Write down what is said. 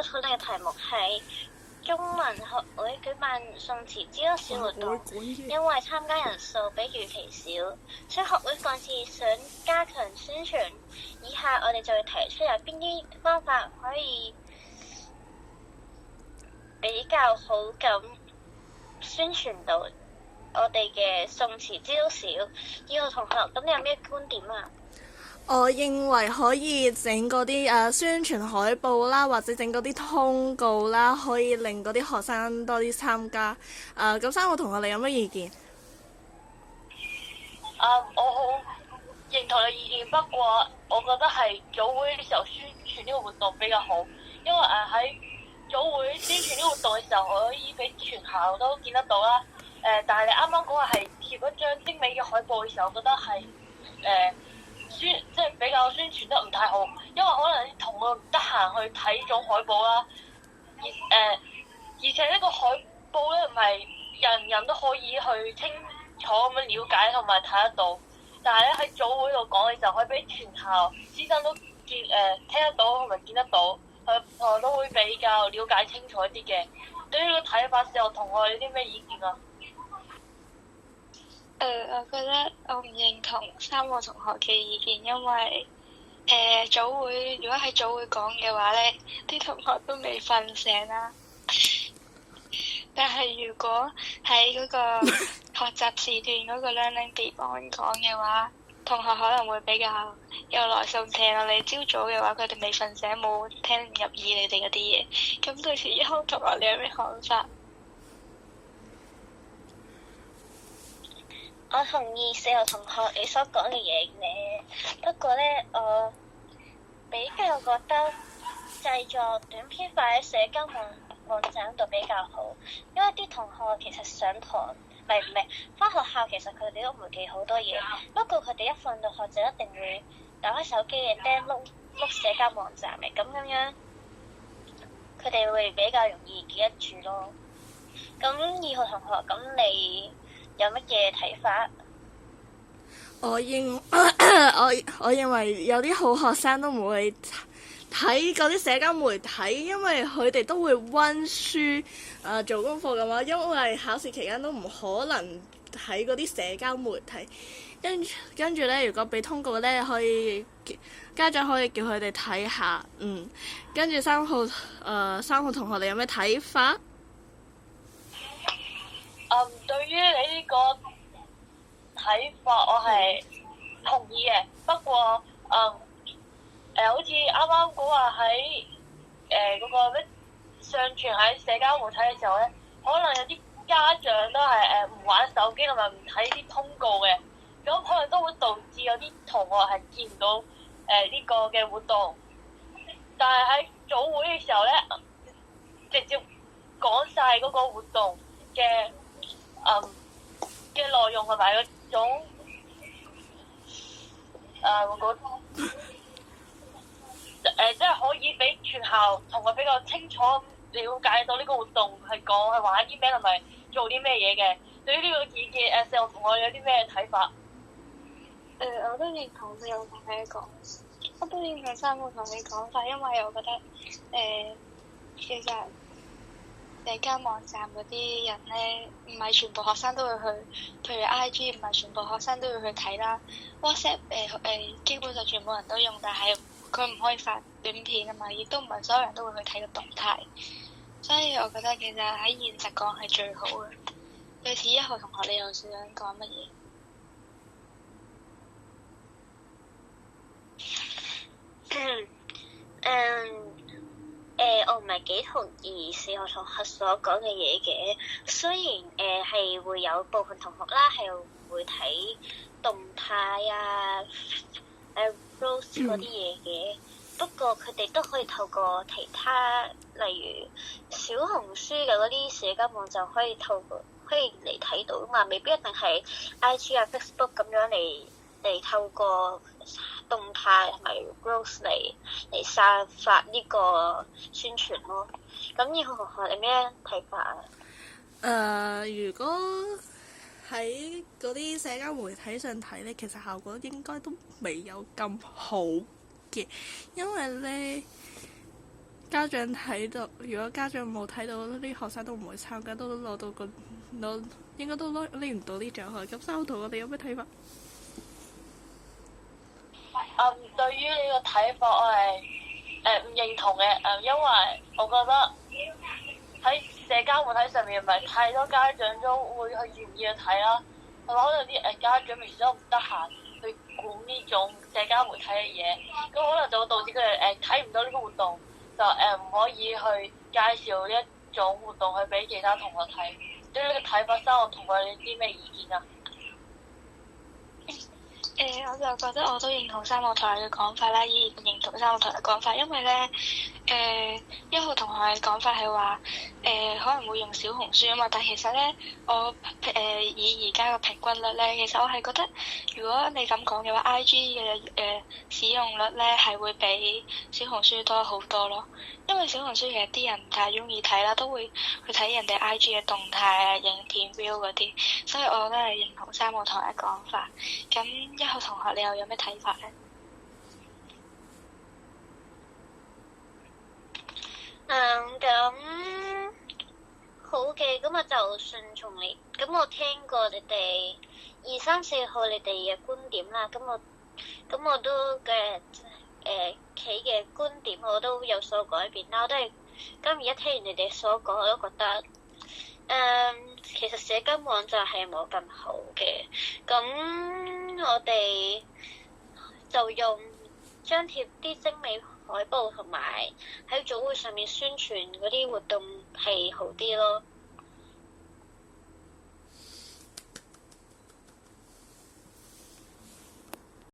討論嘅題目係中文學會舉辦宋詞資優小活動，因為參加人數比預期少，所以學會嗰次想加強宣傳。以下我哋就會提出有邊啲方法可以比較好咁宣傳到我哋嘅宋詞資優小。二號同學，咁你有咩觀點啊？我認為可以整嗰啲宣傳海報啦，或者整嗰啲通告啦，可以令嗰啲學生多啲參加。咁三個同學你有乜意見？我好認同你意見，不過我覺得係組會嘅時候宣傳呢個活動比較好，因為喺組會宣傳呢個活動嘅時候，可以俾全校都見得到啦。但係你啱啱講話係貼一張精美嘅海報嘅時候，我覺得係即係比較宣傳得唔太好，因為可能啲同學唔得閒去睇種海報啦，而且呢個海報咧唔係人人都可以去清楚咁樣了解同埋睇得到，但係咧喺組會度講嘅時候，可以俾全校師生都聽得到同埋見得到，佢都會比較了解清楚啲嘅。對於呢個睇法，時候同學有啲咩意見啊？我覺得我唔認同三個同學嘅意見，因為組會如果喺組會講嘅話咧，啲同學都未瞓醒啦。但係如果喺嗰個學習時段嗰個 learning design 講嘅話，同學可能會比較有耐心聽咯。你朝早嘅話，佢哋未瞓醒，冇聽入耳你哋嗰啲嘢。咁對此一號同學，你有咩看法？我同意四號同學你所講嘅嘢嘅，不過咧，我比較覺得製作短篇化喺社交網站度比較好，因為啲同學其實上堂唔係返學校，其實佢哋都唔會記好多嘢，不過佢哋一放到學就一定會打開手機嘅 download 社交網站嘅，咁樣佢哋會比較容易記得住咯。咁二號同學，咁你有乜嘢睇法？我認為有啲好學生都唔會睇嗰啲社交媒體，因為佢哋都會溫書做功課嘅話，因為考試期間都唔可能睇嗰啲社交媒體。跟住咧，如果俾通告咧，可以家長可以叫佢哋睇下。跟住三號同學，你有咩睇法？對於你呢個睇法，我係同意嘅。不過，好似啱啱講話喺嗰個咩上傳喺社交媒體嘅時候咧，可能有啲家長都係唔玩手機同埋唔睇啲通告嘅，咁可能都會導致有啲同學係見唔到呢個嘅活動。但係喺組會嘅時候咧，直接講晒嗰個活動嘅內容同埋嗰種即係可以俾全校同學比較清楚了解到呢個活動係玩啲咩同埋做啲咩嘢嘅。對於呢個意見，四號同學有啲咩睇法？我都認同四號同你講，我都認同三號同你講法，因為我覺得其實社交網站嗰啲人咧，唔係全部學生都會去，譬如 IG 唔係全部學生都會去睇啦。WhatsApp 基本上全部人都用，但係佢唔可以發短片啊嘛，亦都唔係所有人都會去睇個動態。所以我覺得其實喺現實講係最好嘅。對此一號同學，你又想講乜嘢？我唔係幾同意四號同學所講嘅嘢嘅。雖然係會有部分同學啦係會睇動態post 嗰啲嘢嘅，不過佢哋都可以透過其他例如小紅書嘅嗰啲社交網站可以嚟睇到嘛，未必一定係 IG Facebook 咁樣嚟透過動態同埋 growth 嚟散發呢個宣傳咯。咁二號同學你咩睇法啊？如果喺嗰啲社交媒體上睇咧，其實效果應該都未有咁好嘅，因為咧家長睇到，如果家長冇睇到，啲學生都唔會參加，都攞到應該都拎唔到啲獎項。咁三號同我哋有咩睇法？對於呢個睇法，我係唔認同嘅。因為我覺得喺社交媒體上面，唔係太多家長都會去願意去睇啦。係咪可能啲家長平時都唔得閒去管呢種社交媒體嘅嘢，咁可能就會導致佢哋睇唔到呢個活動，就唔可以去介紹呢一種活動去俾其他同學睇。對於呢個睇法，三號同學你啲咩意見啊？我就覺得我都認同三號同學嘅講法啦，依然認同三號同學嘅講法，因為咧，一號同學嘅講法係話，可能會用小紅書啊嘛，但其實咧，我以而家嘅平均率咧，其實我係覺得，如果你咁講嘅話，IG 嘅使用率咧係會比小紅書多好多咯，因為小紅書其實啲人唔太中意睇啦，都會去睇人哋 IG 嘅動態啊、影片 view 嗰啲，所以我都係認同三號同學嘅講法。咁一號同學你又有咩睇法咧？咁好嘅，咁我就順從你。咁我聽過你哋2、3、4號你哋嘅觀點啦，咁我都嘅企嘅觀點我都有所改變啦。我都係今日一聽完你哋所講，我都覺得其實社交網站係冇咁好嘅。咁我哋就用張貼啲精美海報同埋喺早會上面宣傳嗰啲活動係好啲咯。